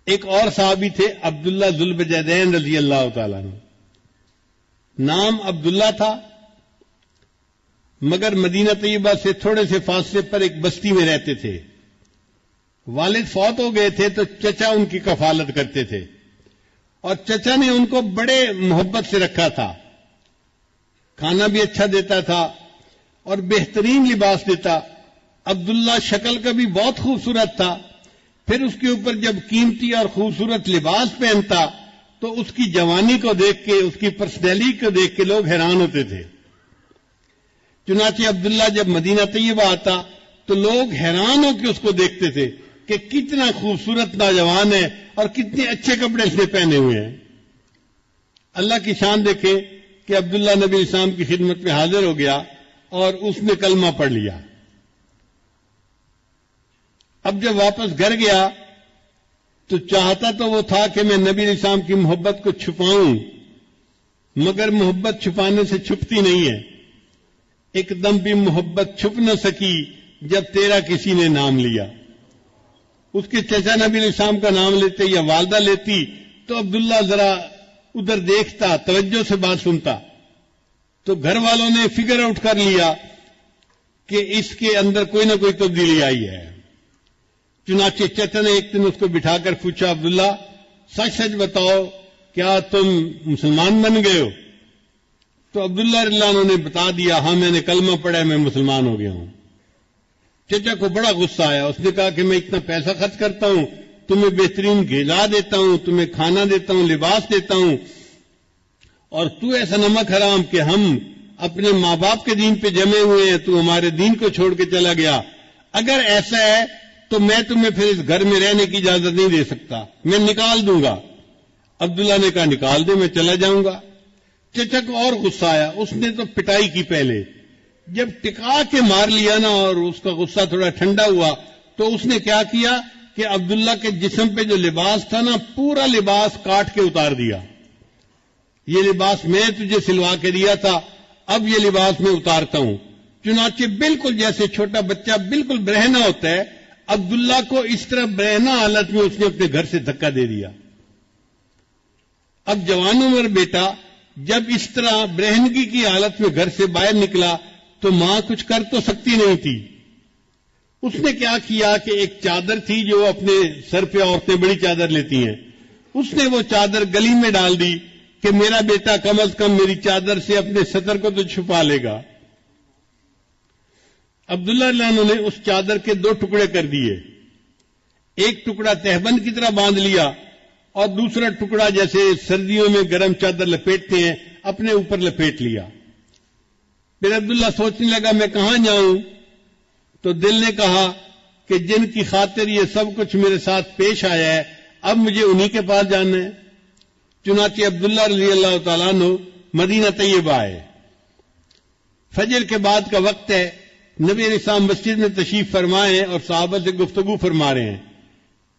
ایک اور صحابی تھے عبداللہ ذوالبجدین رضی اللہ تعالیٰ عنہ. نام عبداللہ تھا، مگر مدینہ طیبہ سے تھوڑے سے فاصلے پر ایک بستی میں رہتے تھے. والد فوت ہو گئے تھے تو چچا ان کی کفالت کرتے تھے، اور چچا نے ان کو بڑے محبت سے رکھا تھا. کھانا بھی اچھا دیتا تھا اور بہترین لباس دیتا. عبداللہ شکل کا بھی بہت خوبصورت تھا، پھر اس کے اوپر جب قیمتی اور خوبصورت لباس پہنتا تو اس کی جوانی کو دیکھ کے، اس کی پرسنالٹی کو دیکھ کے لوگ حیران ہوتے تھے. چنانچہ عبداللہ جب مدینہ طیبہ آتا تو لوگ حیران ہو کے اس کو دیکھتے تھے کہ کتنا خوبصورت نوجوان ہے اور کتنے اچھے کپڑے اس نے پہنے ہوئے ہیں. اللہ کی شان دیکھے کہ عبداللہ نبی اسلام کی خدمت میں حاضر ہو گیا اور اس نے کلمہ پڑھ لیا. اب جب واپس گھر گیا تو چاہتا تو وہ تھا کہ میں نبی اسلام کی محبت کو چھپاؤں، مگر محبت چھپانے سے چھپتی نہیں ہے. ایک دم بھی محبت چھپ نہ سکی جب تیرا کسی نے نام لیا. اس کے چچا نبی اسلام کا نام لیتے یا والدہ لیتی تو عبداللہ ذرا ادھر دیکھتا، توجہ سے بات سنتا، تو گھر والوں نے فگر آؤٹ کر لیا کہ اس کے اندر کوئی نہ کوئی تبدیلی آئی ہے. چنانچہ چچا نے ایک دن اس کو بٹھا کر پوچھا، عبداللہ سچ سچ بتاؤ کیا تم مسلمان بن گئے ہو؟ تو عبداللہ رضی اللہ عنہ نے بتا دیا، ہاں میں نے کلمہ پڑھا ہے، میں مسلمان ہو گیا ہوں. چچا کو بڑا غصہ آیا. اس نے کہا کہ میں اتنا پیسہ خرچ کرتا ہوں، تمہیں بہترین غذا دیتا ہوں، تمہیں کھانا دیتا ہوں، لباس دیتا ہوں، اور تو ایسا نمک حرام کہ ہم اپنے ماں باپ کے دین پہ جمے ہوئے ہیں، تو ہمارے دین کو چھوڑ کے چلا گیا. اگر ایسا ہے تو میں تمہیں پھر اس گھر میں رہنے کی اجازت نہیں دے سکتا، میں نکال دوں گا. عبداللہ نے کہا نکال دے، میں چلا جاؤں گا. چچا کو اور غصہ آیا. اس نے تو پٹائی کی. پہلے جب ٹکا کے مار لیا نا اور اس کا غصہ تھوڑا ٹھنڈا ہوا تو اس نے کیا کیا کہ عبداللہ کے جسم پہ جو لباس تھا نا، پورا لباس کاٹ کے اتار دیا. یہ لباس میں تجھے سلوا کے دیا تھا، اب یہ لباس میں اتارتا ہوں. چنانچہ بالکل جیسے چھوٹا بچہ بالکل برہنہ ہوتا ہے، عبداللہ کو اس طرح برہنہ حالت میں اس نے اپنے گھر سے دھکا دے دیا. اب جوان عمر بیٹا جب اس طرح برہنگی کی حالت میں گھر سے باہر نکلا تو ماں کچھ کر تو سکتی نہیں تھی. اس نے کیا کیا کہ ایک چادر تھی جو اپنے سر پہ عورتیں بڑی چادر لیتی ہیں، اس نے وہ چادر گلی میں ڈال دی کہ میرا بیٹا کم از کم میری چادر سے اپنے سطر کو تو چھپا لے گا. عبداللہ رضی اللہ عنہ نے اس چادر کے 2 ٹکڑے کر دیے. ایک ٹکڑا تہبند کی طرح باندھ لیا اور دوسرا ٹکڑا جیسے سردیوں میں گرم چادر لپیٹتے ہیں اپنے اوپر لپیٹ لیا. پھر عبداللہ سوچنے لگا میں کہاں جاؤں؟ تو دل نے کہا کہ جن کی خاطر یہ سب کچھ میرے ساتھ پیش آیا ہے اب مجھے انہی کے پاس جانا ہے. چنانچہ عبداللہ رضی اللہ تعالیٰ عنہ مدینہ طیبہ آئے. فجر کے بعد کا وقت ہے. نبی علیہ السلام مسجد میں تشریف فرمائے اور صحابہ سے گفتگو فرما رہے ہیں.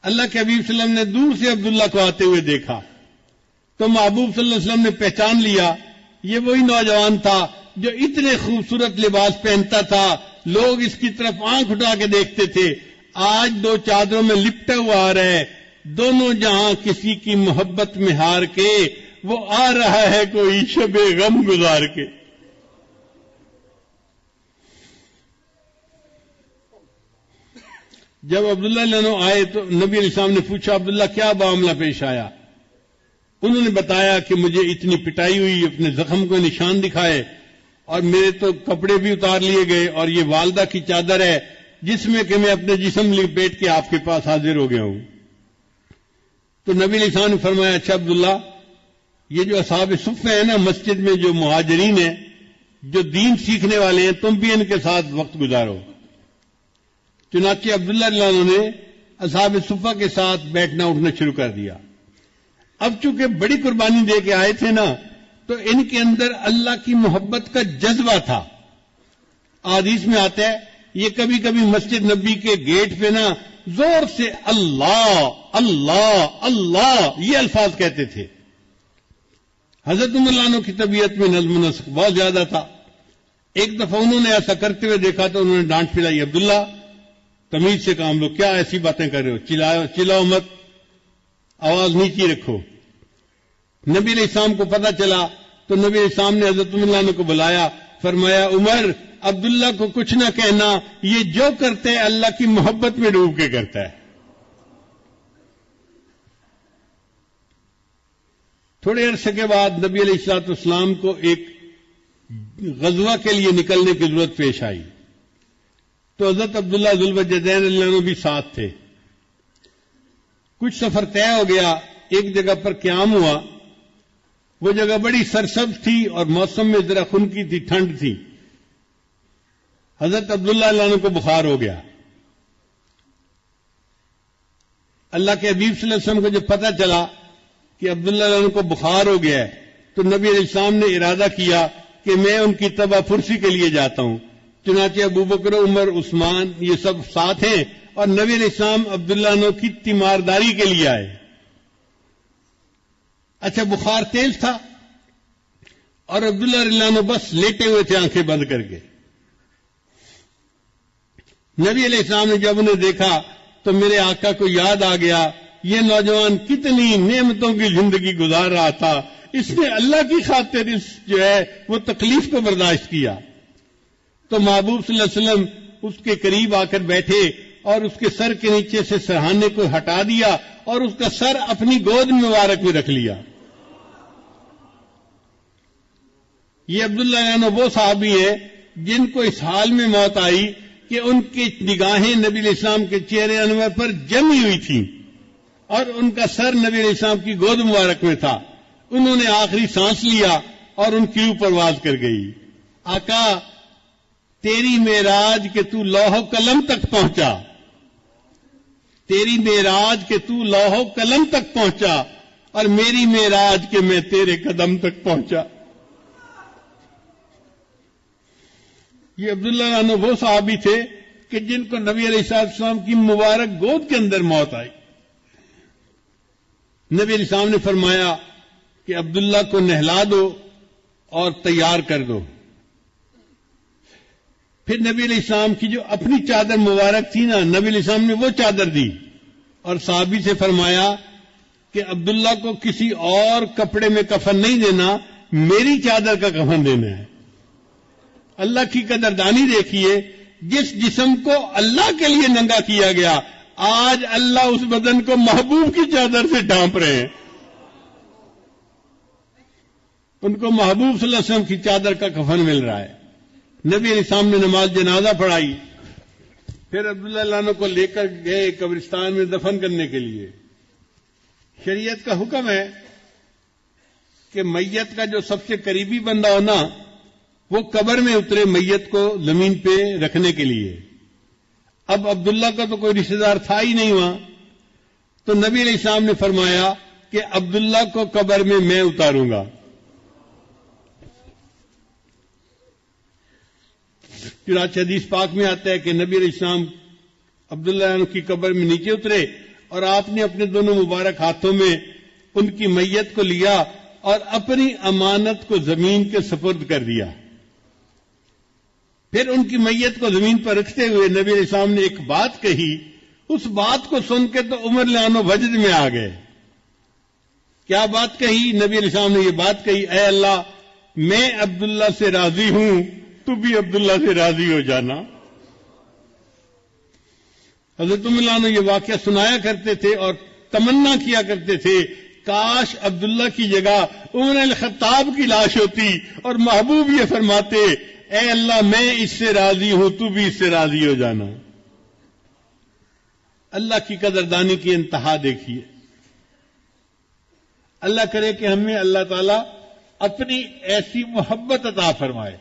اللہ کے حبیب صلی اللہ علیہ وسلم نے دور سے عبداللہ کو آتے ہوئے دیکھا تو محبوب صلی اللہ علیہ وسلم نے پہچان لیا یہ وہی نوجوان تھا جو اتنے خوبصورت لباس پہنتا تھا، لوگ اس کی طرف آنکھ اٹھا کے دیکھتے تھے. آج 2 چادروں میں لپٹا ہوا آ رہا ہے، دونوں جہاں کسی کی محبت میں ہار کے وہ آ رہا ہے کوئی شب غم گزار کے. جب عبداللہ عنہ آئے تو نبی علیہ السلام نے پوچھا عبداللہ کیا معاملہ پیش آیا؟ انہوں نے بتایا کہ مجھے اتنی پٹائی ہوئی، اپنے زخم کو نشان دکھائے اور میرے تو کپڑے بھی اتار لیے گئے، اور یہ والدہ کی چادر ہے جس میں کہ میں اپنے جسم لپیٹ کے آپ کے پاس حاضر ہو گیا ہوں. تو نبی علیہ السلام نے فرمایا اچھا عبداللہ، یہ جو اصحاب صفہ ہیں نا مسجد میں جو مہاجرین ہیں، جو دین سیکھنے والے ہیں، تم بھی ان کے ساتھ وقت گزارو. چنانچہ عبداللہ رضی اللہ عنہ نے اصحاب صفہ کے ساتھ بیٹھنا اٹھنا شروع کر دیا. اب چونکہ بڑی قربانی دے کے آئے تھے نا تو ان کے اندر اللہ کی محبت کا جذبہ تھا. حدیث میں آتا ہے یہ کبھی کبھی مسجد نبی کے گیٹ پہ نا زور سے اللہ اللہ اللہ یہ الفاظ کہتے تھے. حضرت عمر رضی اللہ عنہ کی طبیعت میں نظم و نسق بہت زیادہ تھا. ایک دفعہ انہوں نے ایسا کرتے ہوئے دیکھا تو انہوں نے ڈانٹ پھیلائی، عبداللہ تمیز سے کام لو، کیا ایسی باتیں کر رہے ہو، چلاؤ مت. آواز نیچی رکھو. نبی علیہ السلام کو پتہ چلا تو نبی علیہ السلام نے حضرت عمر عنہ کو بلایا, فرمایا عمر عبداللہ کو کچھ نہ کہنا, یہ جو کرتے ہے اللہ کی محبت میں ڈوب کے کرتا ہے. تھوڑے عرصے کے بعد نبی علیہ السلام کو ایک غزوہ کے لیے نکلنے کی ضرورت پیش آئی, تو حضرت عبداللہ ذوالوجہین رضی اللہ عنہ بھی ساتھ تھے. کچھ سفر طے ہو گیا, ایک جگہ پر قیام ہوا. وہ جگہ بڑی سرسبز تھی اور موسم میں ذرا خنکی تھی, ٹھنڈ تھی. حضرت عبداللہ رضی اللہ عنہ کو بخار ہو گیا. اللہ کے حبیب صلی اللہ علیہ وسلم کو جب پتہ چلا کہ عبداللہ رضی اللہ عنہ کو بخار ہو گیا ہے, تو نبی علیہ السلام نے ارادہ کیا کہ میں ان کی تباہ پرسی کے لیے جاتا ہوں. چنانچہ ابو بکر, عمر, عثمان یہ سب ساتھ ہیں, اور نبی علیہ السلام عبداللہ عنہ کی تیمارداری کے لیے آئے. اچھا بخار تیز تھا اور عبداللہ رضی اللہ عنہ بس لیٹے ہوئے تھے آنکھیں بند کر کے. نبی علیہ السلام نے جب انہیں دیکھا تو میرے آقا کو یاد آ گیا, یہ نوجوان کتنی نعمتوں کی زندگی گزار رہا تھا, اس نے اللہ کی خاطر اس جو ہے وہ تکلیف کو برداشت کیا. تو محبوب صلی اللہ علیہ وسلم اس کے قریب آ کر بیٹھے اور اس کے سر کے نیچے سے سرہانے کو ہٹا دیا اور اس کا سر اپنی گود مبارک میں رکھ لیا. یہ عبداللہ عنہ وہ صحابی ہیں جن کو اس حال میں موت آئی کہ ان کی نگاہیں نبی علیہ السلام کے چہرے انور پر جمی ہوئی تھیں اور ان کا سر نبی علیہ السلام کی گود مبارک میں تھا. انہوں نے آخری سانس لیا اور ان کی اوپر پرواز کر گئی. آقا تیری معراج کہ تو لوح و قلم تک پہنچا, تیری معراج کہ تو لوح و قلم تک پہنچا, اور میری معراج کہ میں تیرے قدم تک پہنچا. یہ عبداللہ عنہ وہ صحابی تھے کہ جن کو نبی علیہ السلام کی مبارک گود کے اندر موت آئی. نبی علیہ السلام نے فرمایا کہ عبداللہ کو نہلا دو اور تیار کر دو. پھر نبی علیہ السلام کی جو اپنی چادر مبارک تھی نا, نبی علیہ السلام نے وہ چادر دی اور صحابی سے فرمایا کہ عبداللہ کو کسی اور کپڑے میں کفن نہیں دینا, میری چادر کا کفن دینا ہے. اللہ کی قدردانی دیکھیے, جس جسم کو اللہ کے لیے ننگا کیا گیا, آج اللہ اس بدن کو محبوب کی چادر سے ڈھانپ رہے ہیں. ان کو محبوب صلی اللہ علیہ وسلم کی چادر کا کفن مل رہا ہے. نبی علیہ السلام نے نماز جنازہ پڑھائی, پھر عبداللہ عنہ کو لے کر گئے قبرستان میں دفن کرنے کے لیے. شریعت کا حکم ہے کہ میت کا جو سب سے قریبی بندہ ہونا وہ قبر میں اترے میت کو زمین پہ رکھنے کے لیے. اب عبداللہ کا تو کوئی رشتہ دار تھا ہی نہیں وہاں, تو نبی علیہ السلام نے فرمایا کہ عبداللہ کو قبر میں اتاروں گا. چنانچہ حدیث پاک میں آتا ہے کہ نبی علیہ السلام عبداللہ عنہ کی قبر میں نیچے اترے اور آپ نے اپنے دونوں مبارک ہاتھوں میں ان کی میت کو لیا اور اپنی امانت کو زمین کے سپرد کر دیا. پھر ان کی میت کو زمین پر رکھتے ہوئے نبی علیہ السلام نے ایک بات کہی. اس بات کو سن کے تو عمر رضی اللہ عنہ وجد میں آ گئے. کیا بات کہی؟ نبی علیہ السلام نے یہ بات کہی, اے اللہ میں عبداللہ سے راضی ہوں, تو بھی عبداللہ سے راضی ہو جانا. حضرت عمر رضی اللہ عنہ یہ واقعہ سنایا کرتے تھے اور تمنا کیا کرتے تھے کاش عبداللہ کی جگہ عمر الخطاب کی لاش ہوتی اور محبوب یہ فرماتے, اے اللہ میں اس سے راضی ہوں, تو بھی اس سے راضی ہو جانا. اللہ کی قدردانی کی انتہا دیکھیے. اللہ کرے کہ ہمیں اللہ تعالیٰ اپنی ایسی محبت عطا فرمائے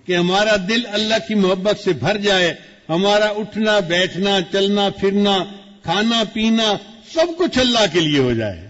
کہ ہمارا دل اللہ کی محبت سے بھر جائے, ہمارا اٹھنا بیٹھنا چلنا پھرنا کھانا پینا سب کچھ اللہ کے لیے ہو جائے.